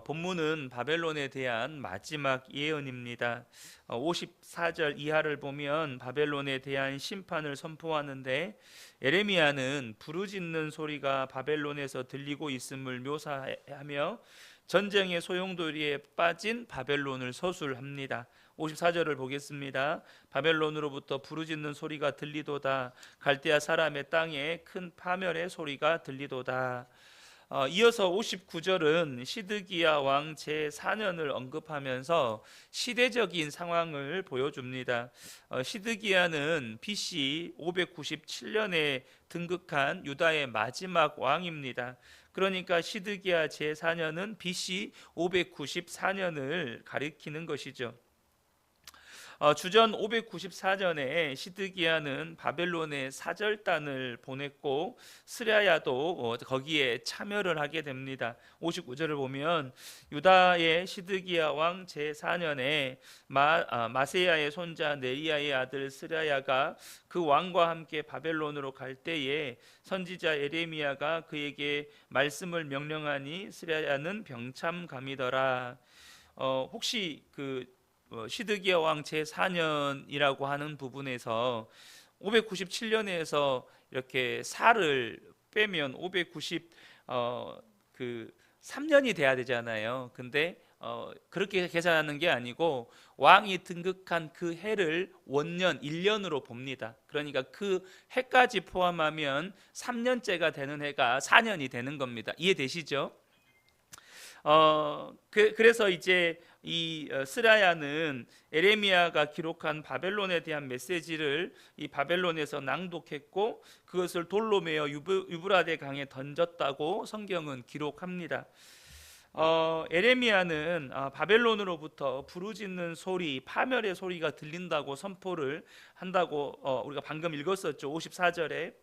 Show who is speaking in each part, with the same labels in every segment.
Speaker 1: 본문은 바벨론에 대한 마지막 예언입니다. 54절 이하를 보면 바벨론에 대한 심판을 선포하는데, 예레미야는 부르짖는 소리가 바벨론에서 들리고 있음을 묘사하며 전쟁의 소용돌이에 빠진 바벨론을 서술합니다. 54절을 보겠습니다. 바벨론으로부터 부르짖는 소리가 들리도다. 갈대아 사람의 땅에 큰 파멸의 소리가 들리도다. 이어서 59절은 시드기야 왕 제4년을 언급하면서 시대적인 상황을 보여줍니다. 시드기야는 BC 597년에 등극한 유다의 마지막 왕입니다. 그러니까 시드기야 제4년은 BC 594년을 가리키는 것이죠. 주전 594년에 시드기야는 바벨론에 사절단을 보냈고 스랴야도 거기에 참여를 하게 됩니다. 59절을 보면 유다의 시드기야 왕 제4년에 마세야의 손자 네리야의 아들 스랴야가 그 왕과 함께 바벨론으로 갈 때에 선지자 예레미야가 그에게 말씀을 명령하니 스랴야는 병참감이더라. 혹시 시드기야 왕 제4년이라고 하는 부분에서 597년에서 이렇게 살을 빼면 3년이 돼야 되잖아요. 근데 그렇게 계산하는 게 아니고 왕이 등극한 그 해를 원년 1년으로 봅니다. 그러니까 그 해까지 포함하면 3년째가 되는 해가 4년이 되는 겁니다. 이해되시죠? 그래서 이제 이 스라야는 에레미야가 기록한 바벨론에 대한 메시지를 이 바벨론에서 낭독했고 그것을 돌로 메어 유브라데 강에 던졌다고 성경은 기록합니다. 에레미야는 바벨론으로부터 부르짖는 소리, 파멸의 소리가 들린다고 선포를 한다고 우리가 방금 읽었었죠. 54절에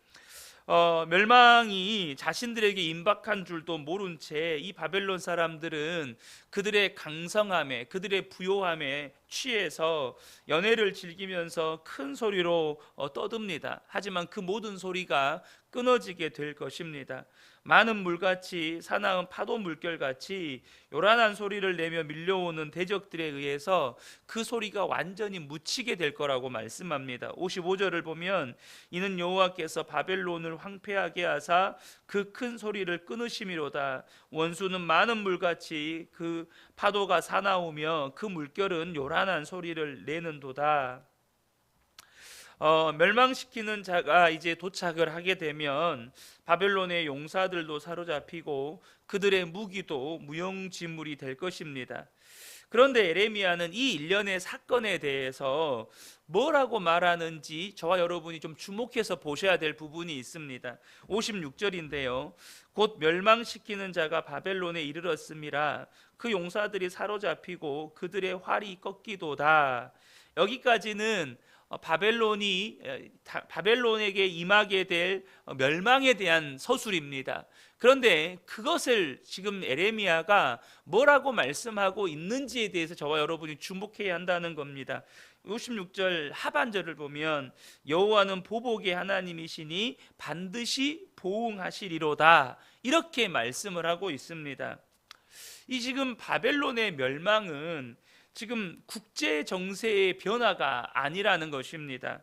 Speaker 1: 멸망이 자신들에게 임박한 줄도 모른 채 이 바벨론 사람들은 그들의 강성함에, 그들의 부요함에 취해서 연회를 즐기면서 큰 소리로 떠듭니다. 하지만 그 모든 소리가 끊어지게 될 것입니다. 많은 물같이 사나운 파도 물결같이 요란한 소리를 내며 밀려오는 대적들에 의해서 그 소리가 완전히 묻히게 될 거라고 말씀합니다. 55절을 보면 이는 여호와께서 바벨론을 황폐하게 하사 그 큰 소리를 끊으심이로다. 원수는 많은 물같이 그 파도가 사나우며 그 물결은 요란한 소리를 내는도다. 멸망시키는 자가 이제 도착을 하게 되면 바벨론의 용사들도 사로잡히고 그들의 무기도 무용지물이 될 것입니다. 그런데 에레미야는 이 일련의 사건에 대해서 뭐라고 말하는지 저와 여러분이 좀 주목해서 보셔야 될 부분이 있습니다. 56절인데요. 곧 멸망시키는 자가 바벨론에 이르렀음이라 그 용사들이 사로잡히고 그들의 활이 꺾이도다. 여기까지는 바벨론에게 임하게 될 멸망에 대한 서술입니다. 그런데 그것을 지금 에레미야가 뭐라고 말씀하고 있는지에 대해서 저와 여러분이 주목해야 한다는 겁니다. 56절 하반절을 보면 여호와는 보복의 하나님이시니 반드시 보응하시리로다, 이렇게 말씀을 하고 있습니다. 이 지금 바벨론의 멸망은 지금 국제 정세의 변화가 아니라는 것입니다.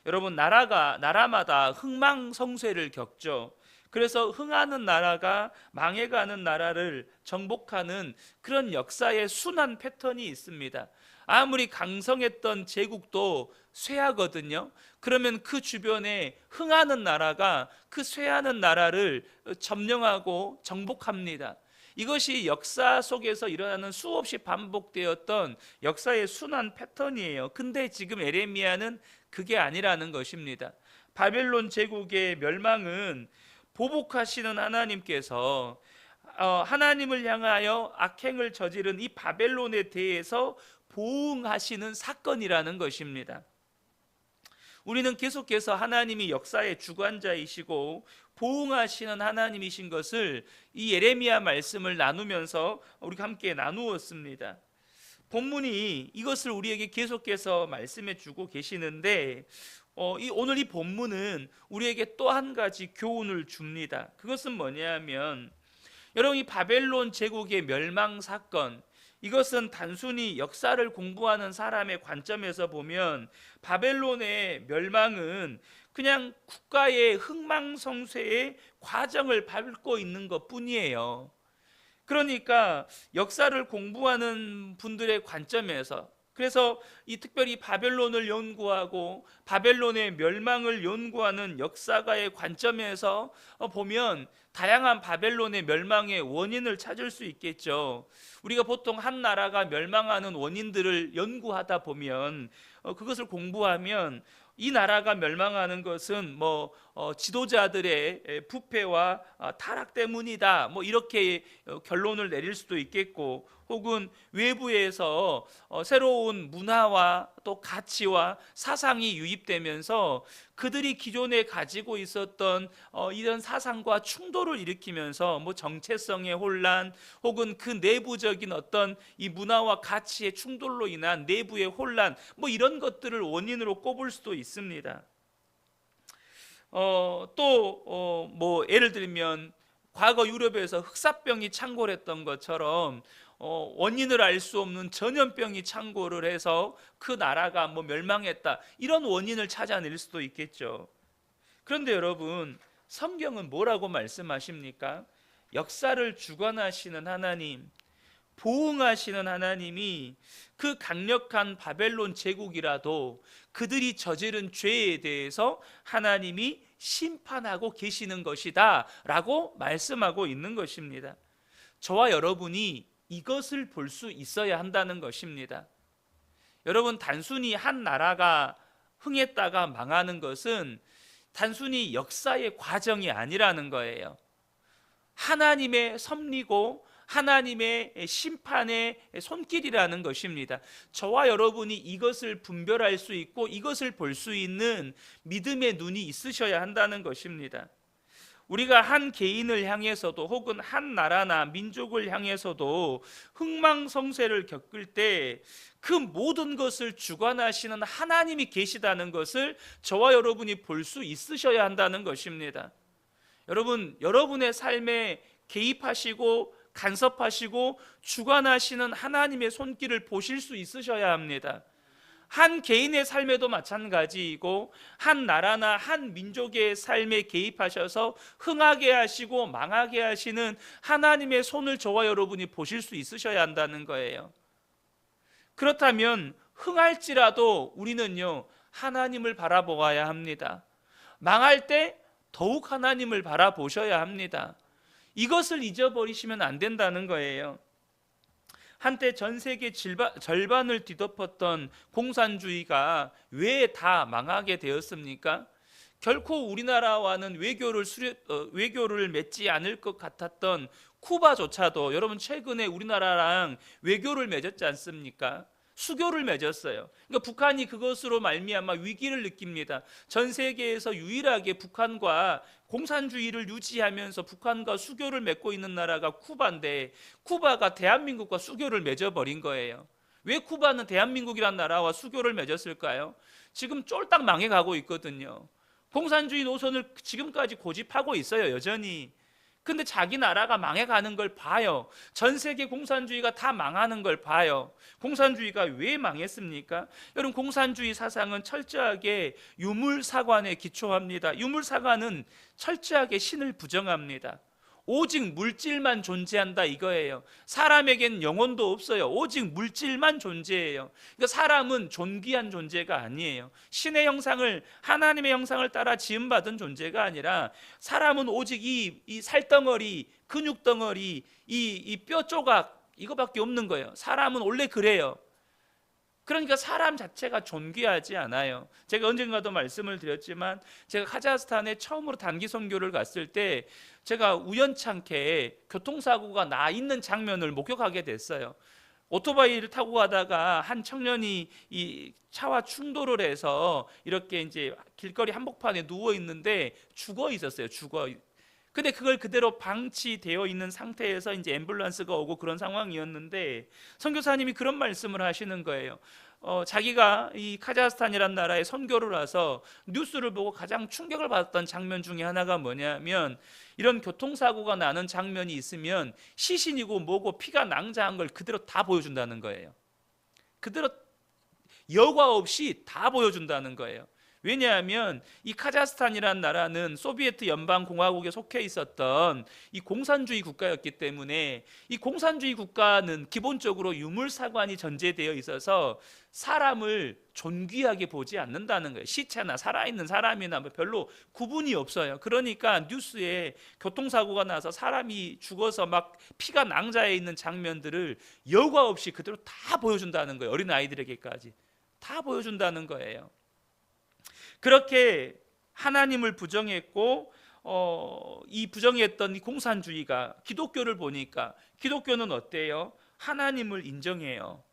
Speaker 1: 여러분, 나라마다 흥망성쇠를 겪죠. 그래서 흥하는 나라가 망해가는 나라를 정복하는 그런 역사의 순환 패턴이 있습니다. 아무리 강성했던 제국도 쇠하거든요. 그러면 그 주변에 흥하는 나라가 그 쇠하는 나라를 점령하고 정복합니다. 이것이 역사 속에서 일어나는 수없이 반복되었던 역사의 순환 패턴이에요. 근데 지금 에레미야는 그게 아니라는 것입니다. 바벨론 제국의 멸망은 보복하시는 하나님께서 하나님을 향하여 악행을 저지른 이 바벨론에 대해서 보응하시는 사건이라는 것입니다. 우리는 계속해서 하나님이 역사의 주관자이시고 보응하시는 하나님이신 것을 이 예레미야 말씀을 나누면서 우리가 함께 나누었습니다. 본문이 이것을 우리에게 계속해서 말씀해 주고 계시는데 오늘 이 본문은 우리에게 또 한 가지 교훈을 줍니다. 그것은 뭐냐면 여러분, 이 바벨론 제국의 멸망 사건, 이것은 단순히 역사를 공부하는 사람의 관점에서 보면 바벨론의 멸망은 그냥 국가의 흥망성쇠의 과정을 밟고 있는 것뿐이에요. 그러니까 역사를 공부하는 분들의 관점에서, 그래서 이 특별히 바벨론을 연구하고 바벨론의 멸망을 연구하는 역사가의 관점에서 보면 다양한 바벨론의 멸망의 원인을 찾을 수 있겠죠. 우리가 보통 한 나라가 멸망하는 원인들을 연구하다 보면, 그것을 공부하면 이 나라가 멸망하는 것은 지도자들의 부패와 타락 때문이다, 이렇게 결론을 내릴 수도 있겠고, 혹은 외부에서 새로운 문화와 또 가치와 사상이 유입되면서 그들이 기존에 가지고 있었던 이런 사상과 충돌을 일으키면서 정체성의 혼란, 혹은 그 내부적인 어떤 이 문화와 가치의 충돌로 인한 내부의 혼란, 이런 것들을 원인으로 꼽을 수도 있습니다. 예를 들면 과거 유럽에서 흑사병이 창궐했던 것처럼 원인을 알 수 없는 전염병이 창궐을 해서 그 나라가 멸망했다, 이런 원인을 찾아낼 수도 있겠죠. 그런데 여러분, 성경은 뭐라고 말씀하십니까? 역사를 주관하시는 하나님, 보응하시는 하나님이 그 강력한 바벨론 제국이라도 그들이 저지른 죄에 대해서 하나님이 심판하고 계시는 것이다 라고 말씀하고 있는 것입니다. 저와 여러분이 이것을 볼 수 있어야 한다는 것입니다. 여러분, 단순히 한 나라가 흥했다가 망하는 것은 단순히 역사의 과정이 아니라는 거예요. 하나님의 섭리고 하나님의 심판의 손길이라는 것입니다. 저와 여러분이 이것을 분별할 수 있고 이것을 볼 수 있는 믿음의 눈이 있으셔야 한다는 것입니다. 우리가 한 개인을 향해서도 혹은 한 나라나 민족을 향해서도 흥망성쇠를 겪을 때 그 모든 것을 주관하시는 하나님이 계시다는 것을 저와 여러분이 볼 수 있으셔야 한다는 것입니다. 여러분, 여러분의 삶에 개입하시고 간섭하시고 주관하시는 하나님의 손길을 보실 수 있으셔야 합니다. 한 개인의 삶에도 마찬가지이고 한 나라나 한 민족의 삶에 개입하셔서 흥하게 하시고 망하게 하시는 하나님의 손을 저와 여러분이 보실 수 있으셔야 한다는 거예요. 그렇다면 흥할지라도 우리는요, 하나님을 바라보아야 합니다. 망할 때 더욱 하나님을 바라보셔야 합니다. 이것을 잊어버리시면 안 된다는 거예요. 한때 전 세계 절반을 뒤덮었던 공산주의가 왜 다 망하게 되었습니까? 결코 우리나라와는 외교를 맺지 않을 것 같았던 쿠바조차도 여러분, 최근에 우리나라랑 외교를 맺었지 않습니까? 수교를 맺었어요. 그러니까 북한이 그것으로 말미암아 위기를 느낍니다. 전 세계에서 유일하게 북한과 공산주의를 유지하면서 북한과 수교를 맺고 있는 나라가 쿠바인데, 쿠바가 대한민국과 수교를 맺어버린 거예요. 왜 쿠바는 대한민국이란 나라와 수교를 맺었을까요? 지금 쫄딱 망해가고 있거든요. 공산주의 노선을 지금까지 고집하고 있어요, 여전히. 근데 자기 나라가 망해가는 걸 봐요. 전 세계 공산주의가 다 망하는 걸 봐요. 공산주의가 왜 망했습니까? 여러분, 공산주의 사상은 철저하게 유물사관에 기초합니다. 유물사관은 철저하게 신을 부정합니다. 오직 물질만 존재한다, 이거예요. 사람에겐 영혼도 없어요. 오직 물질만 존재해요. 그러니까 사람은 존귀한 존재가 아니에요. 신의 형상을, 하나님의 형상을 따라 지음받은 존재가 아니라 사람은 오직 이 살덩어리, 근육덩어리, 이 뼈 조각, 이거밖에 없는 거예요. 사람은 원래 그래요. 그러니까 사람 자체가 존귀하지 않아요. 제가 언젠가도 말씀을 드렸지만, 제가 카자흐스탄에 처음으로 단기 선교를 갔을 때 제가 우연찮게 교통사고가 나 있는 장면을 목격하게 됐어요. 오토바이를 타고 가다가 한 청년이 이 차와 충돌을 해서 이렇게 이제 길거리 한복판에 누워 있는데 죽어 있었어요. 근데 그걸 그대로 방치되어 있는 상태에서 이제 앰뷸런스가 오고 그런 상황이었는데, 선교사님이 그런 말씀을 하시는 거예요. 자기가 이 카자흐스탄이란 나라에 선교를 와서 뉴스를 보고 가장 충격을 받았던 장면 중에 하나가 뭐냐면, 이런 교통사고가 나는 장면이 있으면 시신이고 뭐고 피가 낭자한 걸 그대로 다 보여준다는 거예요. 그대로 여과 없이 다 보여준다는 거예요. 왜냐하면 이 카자흐스탄이라는 나라는 소비에트 연방공화국에 속해 있었던 이 공산주의 국가였기 때문에, 이 공산주의 국가는 기본적으로 유물사관이 전제되어 있어서 사람을 존귀하게 보지 않는다는 거예요. 시체나 살아있는 사람이나 뭐 별로 구분이 없어요. 그러니까 뉴스에 교통사고가 나서 사람이 죽어서 막 피가 낭자해 있는 장면들을 여과 없이 그대로 다 보여준다는 거예요. 어린아이들에게까지 다 보여준다는 거예요. 그렇게 하나님을 부정했고, 이 부정했던 이 공산주의가 기독교를 보니까, 기독교는 어때요? 하나님을 인정해요.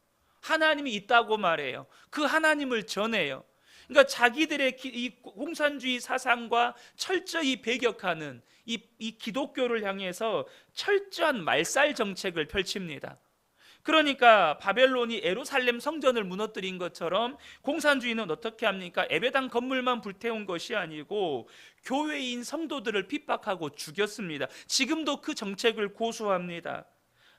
Speaker 1: 하나님이 있다고 말해요. 그 하나님을 전해요. 그러니까 자기들의 이 공산주의 사상과 철저히 배격하는 이 기독교를 향해서 철저한 말살 정책을 펼칩니다. 그러니까 바벨론이 예루살렘 성전을 무너뜨린 것처럼 공산주의는 어떻게 합니까? 예배당 건물만 불태운 것이 아니고 교회인 성도들을 핍박하고 죽였습니다. 지금도 그 정책을 고수합니다.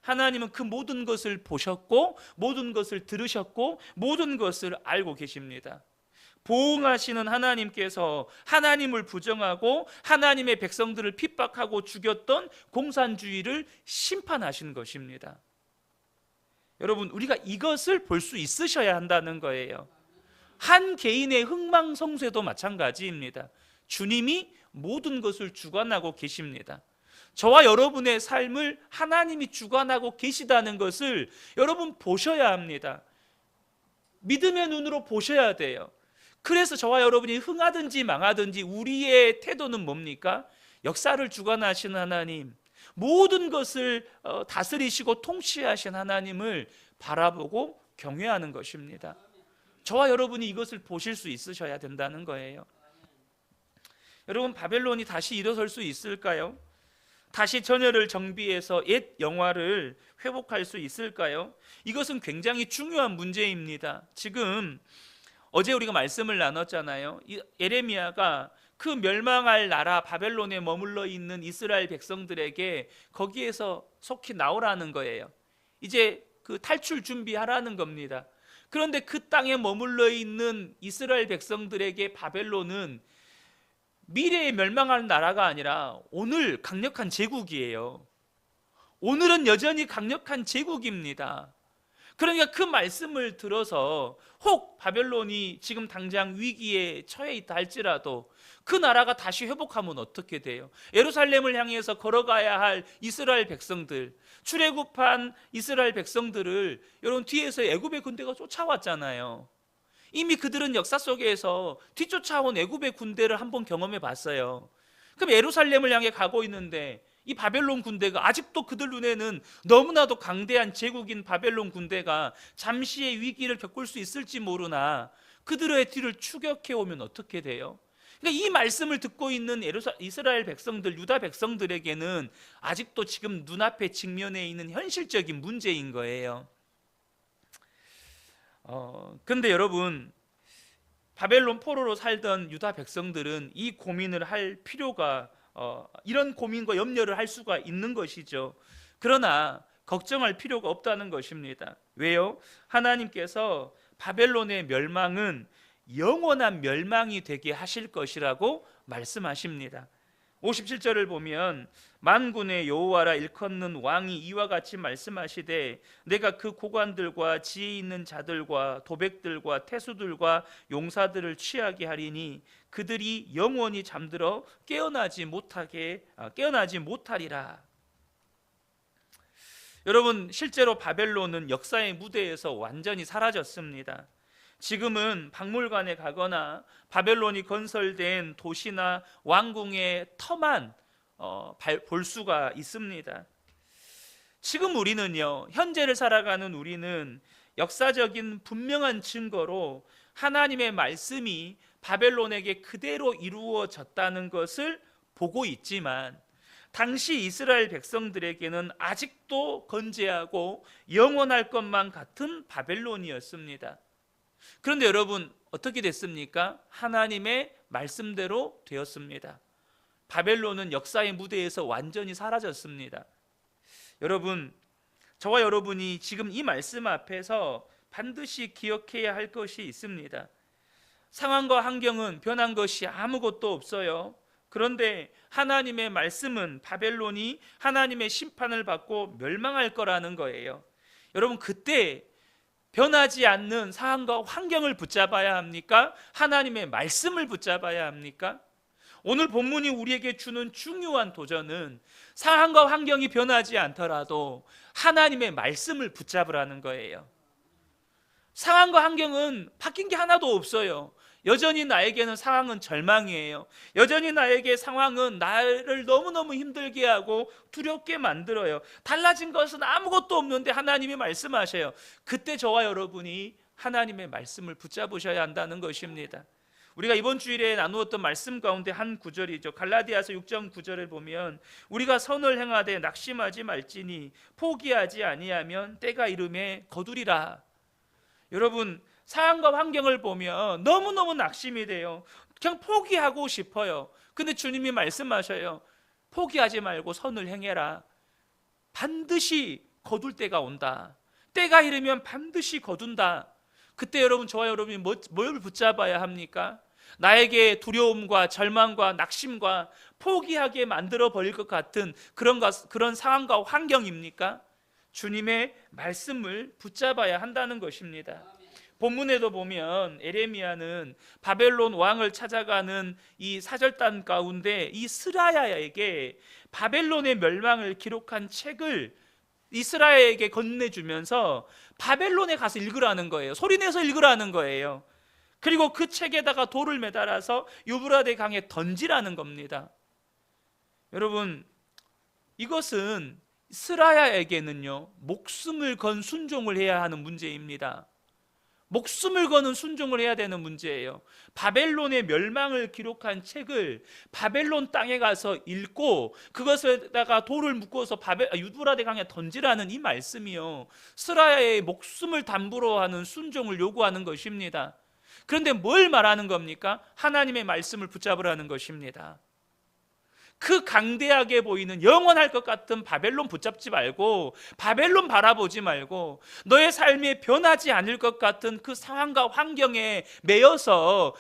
Speaker 1: 하나님은 그 모든 것을 보셨고, 모든 것을 들으셨고, 모든 것을 알고 계십니다. 보응하시는 하나님께서 하나님을 부정하고 하나님의 백성들을 핍박하고 죽였던 공산주의를 심판하신 것입니다. 여러분, 우리가 이것을 볼 수 있으셔야 한다는 거예요. 한 개인의 흥망성쇠도 마찬가지입니다. 주님이 모든 것을 주관하고 계십니다. 저와 여러분의 삶을 하나님이 주관하고 계시다는 것을 여러분 보셔야 합니다. 믿음의 눈으로 보셔야 돼요. 그래서 저와 여러분이 흥하든지 망하든지 우리의 태도는 뭡니까? 역사를 주관하시는 하나님, 모든 것을 다스리시고 통치하신 하나님을 바라보고 경외하는 것입니다. 저와 여러분이 이것을 보실 수 있으셔야 된다는 거예요. 여러분, 바벨론이 다시 일어설 수 있을까요? 다시 전열을 정비해서 옛 영화를 회복할 수 있을까요? 이것은 굉장히 중요한 문제입니다. 지금 어제 우리가 말씀을 나눴잖아요. 예레미야가 그 멸망할 나라 바벨론에 머물러 있는 이스라엘 백성들에게 거기에서 속히 나오라는 거예요. 이제 그 탈출 준비하라는 겁니다. 그런데 그 땅에 머물러 있는 이스라엘 백성들에게 바벨론은 미래에 멸망할 나라가 아니라 오늘 강력한 제국이에요. 오늘은 여전히 강력한 제국입니다. 그러니까 그 말씀을 들어서 혹 바벨론이 지금 당장 위기에 처해 있다 할지라도 그 나라가 다시 회복하면 어떻게 돼요? 예루살렘을 향해서 걸어가야 할 이스라엘 백성들, 출애굽한 이스라엘 백성들을 여러분 뒤에서 애굽의 군대가 쫓아왔잖아요. 이미 그들은 역사 속에서 뒤쫓아온 애굽의 군대를 한번 경험해 봤어요. 그럼 예루살렘을 향해 가고 있는데 이 바벨론 군대가 아직도 그들 눈에는 너무나도 강대한 제국인 바벨론 군대가 잠시의 위기를 겪을 수 있을지 모르나 그들의 뒤를 추격해 오면 어떻게 돼요? 그러니까 이 말씀을 듣고 있는 이스라엘 백성들, 유다 백성들에게는 아직도 지금 눈앞에 직면해 있는 현실적인 문제인 거예요. 근데 여러분, 바벨론 포로로 살던 유다 백성들은 이 고민을 할 필요가 이런 고민과 염려를 할 수가 있는 것이죠. 그러나 걱정할 필요가 없다는 것입니다. 왜요? 하나님께서 바벨론의 멸망은 영원한 멸망이 되게 하실 것이라고 말씀하십니다. 57절을 보면 만군의 여호와라 일컫는 왕이 이와 같이 말씀하시되 내가 그 고관들과 지혜 있는 자들과 도백들과 태수들과 용사들을 취하게 하리니 그들이 영원히 잠들어 깨어나지 못하리라. 여러분, 실제로 바벨론은 역사의 무대에서 완전히 사라졌습니다. 지금은 박물관에 가거나 바벨론이 건설된 도시나 왕궁의 터만 볼 수가 있습니다. 지금 우리는요, 현재를 살아가는 우리는 역사적인 분명한 증거로 하나님의 말씀이 바벨론에게 그대로 이루어졌다는 것을 보고 있지만 당시 이스라엘 백성들에게는 아직도 건재하고 영원할 것만 같은 바벨론이었습니다. 그런데 여러분 어떻게 됐습니까? 하나님의 말씀대로 되었습니다. 바벨론은 역사의 무대에서 완전히 사라졌습니다. 여러분, 저와 여러분이 지금 이 말씀 앞에서 반드시 기억해야 할 것이 있습니다. 상황과 환경은 변한 것이 아무것도 없어요. 그런데 하나님의 말씀은 바벨론이 하나님의 심판을 받고 멸망할 거라는 거예요. 여러분, 그때 변하지 않는 상황과 환경을 붙잡아야 합니까? 하나님의 말씀을 붙잡아야 합니까? 오늘 본문이 우리에게 주는 중요한 도전은 상황과 환경이 변하지 않더라도 하나님의 말씀을 붙잡으라는 거예요. 상황과 환경은 바뀐 게 하나도 없어요. 여전히 나에게는 상황은 절망이에요. 여전히 나에게 상황은 나를 너무너무 힘들게 하고 두렵게 만들어요. 달라진 것은 아무것도 없는데 하나님이 말씀하셔요. 그때 저와 여러분이 하나님의 말씀을 붙잡으셔야 한다는 것입니다. 우리가 이번 주일에 나누었던 말씀 가운데 한 구절이죠. 갈라디아서 6장 9절을 보면 우리가 선을 행하되 낙심하지 말지니 포기하지 아니하면 때가 이름에 거두리라. 여러분, 상황과 환경을 보면 너무너무 낙심이 돼요. 그냥 포기하고 싶어요. 근데 주님이 말씀하셔요. 포기하지 말고 선을 행해라. 반드시 거둘 때가 온다. 때가 이르면 반드시 거둔다. 그때 여러분, 저와 여러분이 뭘 붙잡아야 합니까? 나에게 두려움과 절망과 낙심과 포기하게 만들어 버릴 것 같은 그런 상황과 환경입니까? 주님의 말씀을 붙잡아야 한다는 것입니다. 본문에도 보면 에레미야는 바벨론 왕을 찾아가는 이 사절단 가운데 이 스라야에게 바벨론의 멸망을 기록한 책을 이스라엘에게 건네주면서 바벨론에 가서 읽으라는 거예요. 소리내서 읽으라는 거예요. 그리고 그 책에다가 돌을 매달아서 유브라데 강에 던지라는 겁니다. 여러분, 이것은 스라야에게는요, 목숨을 건 순종을 해야 하는 문제입니다. 목숨을 거는 순종을 해야 되는 문제예요. 바벨론의 멸망을 기록한 책을 바벨론 땅에 가서 읽고 그것에다가 돌을 묶어서 유브라데 강에 던지라는 이 말씀이요, 스라야의 목숨을 담보로 하는 순종을 요구하는 것입니다. 그런데 뭘 말하는 겁니까? 하나님의 말씀을 붙잡으라는 것입니다. 그 강대하게 보이는 영원할 것 같은 바벨론 붙잡지 말고, 바벨론 바라보지 말고, 너의 삶이 변하지 않을 것 같은 그 상황과 환경에 매여서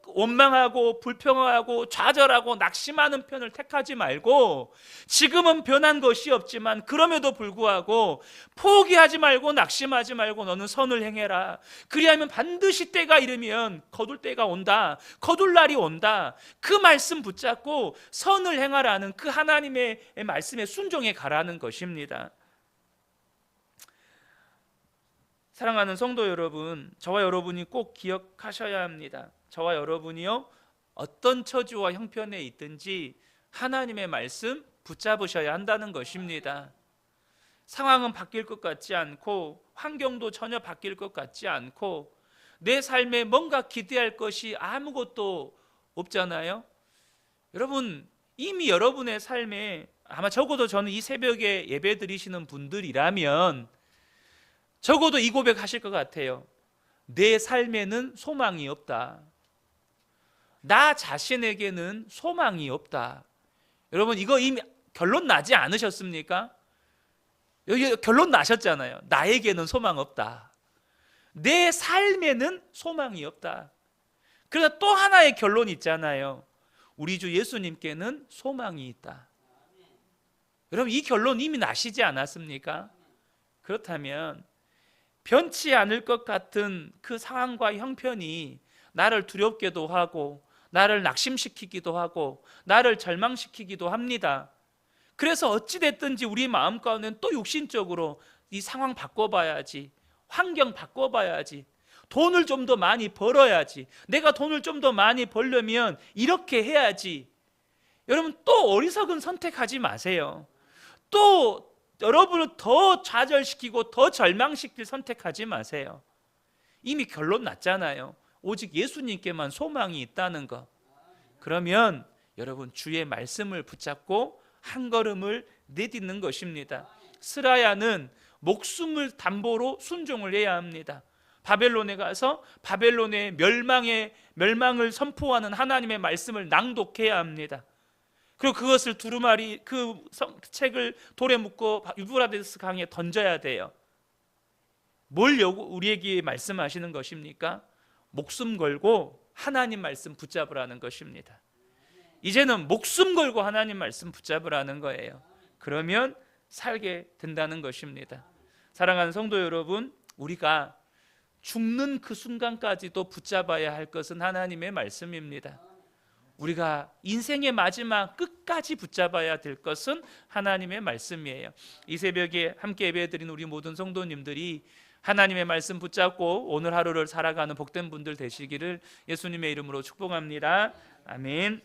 Speaker 1: 원망하고 불평하고 좌절하고 낙심하는 편을 택하지 말고, 지금은 변한 것이 없지만 그럼에도 불구하고 포기하지 말고 낙심하지 말고 너는 선을 행해라. 그리하면 반드시 때가 이르면 거둘 때가 온다. 거둘 날이 온다. 그 말씀 붙잡고 선을 행하라는 그 하나님의 말씀에 순종해 가라는 것입니다. 사랑하는 성도 여러분, 저와 여러분이 꼭 기억하셔야 합니다. 저와 여러분이요, 어떤 처지와 형편에 있든지 하나님의 말씀 붙잡으셔야 한다는 것입니다. 상황은 바뀔 것 같지 않고 환경도 전혀 바뀔 것 같지 않고 내 삶에 뭔가 기대할 것이 아무것도 없잖아요. 여러분, 이미 여러분의 삶에, 아마 적어도 저는 이 새벽에 예배 드리시는 분들이라면 적어도 이 고백하실 것 같아요. 내 삶에는 소망이 없다. 나 자신에게는 소망이 없다. 여러분, 이거 이미 결론 나지 않으셨습니까? 여기 결론 나셨잖아요. 나에게는 소망 없다. 내 삶에는 소망이 없다. 그러나 또 하나의 결론이 있잖아요. 우리 주 예수님께는 소망이 있다. 여러분, 이 결론 이미 나시지 않았습니까? 그렇다면 변치 않을 것 같은 그 상황과 형편이 나를 두렵게도 하고 나를 낙심시키기도 하고 나를 절망시키기도 합니다. 그래서 어찌됐든지 우리 마음 가운데는 또 육신적으로 이 상황 바꿔봐야지, 환경 바꿔봐야지, 돈을 좀 더 많이 벌어야지, 내가 돈을 좀 더 많이 벌려면 이렇게 해야지. 여러분, 또 어리석은 선택하지 마세요. 또 여러분을 더 좌절시키고 더 절망시킬 선택하지 마세요. 이미 결론 났잖아요. 오직 예수님께만 소망이 있다는 것. 그러면 여러분, 주의 말씀을 붙잡고 한 걸음을 내딛는 것입니다. 스라야는 목숨을 담보로 순종을 해야 합니다. 바벨론에 가서 바벨론의 멸망을 선포하는 하나님의 말씀을 낭독해야 합니다. 그리고 그것을 두루마리 그 책을 돌에 묶고 유브라데스 강에 던져야 돼요. 뭘 우리에게 말씀하시는 것입니까? 목숨 걸고 하나님 말씀 붙잡으라는 것입니다. 이제는 목숨 걸고 하나님 말씀 붙잡으라는 거예요. 그러면 살게 된다는 것입니다. 사랑하는 성도 여러분, 우리가 죽는 그 순간까지도 붙잡아야 할 것은 하나님의 말씀입니다. 우리가 인생의 마지막 끝까지 붙잡아야 될 것은 하나님의 말씀이에요. 이 새벽에 함께 예배드린 우리 모든 성도님들이 하나님의 말씀 붙잡고 오늘 하루를 살아가는 복된 분들 되시기를 예수님의 이름으로 축복합니다. 아멘.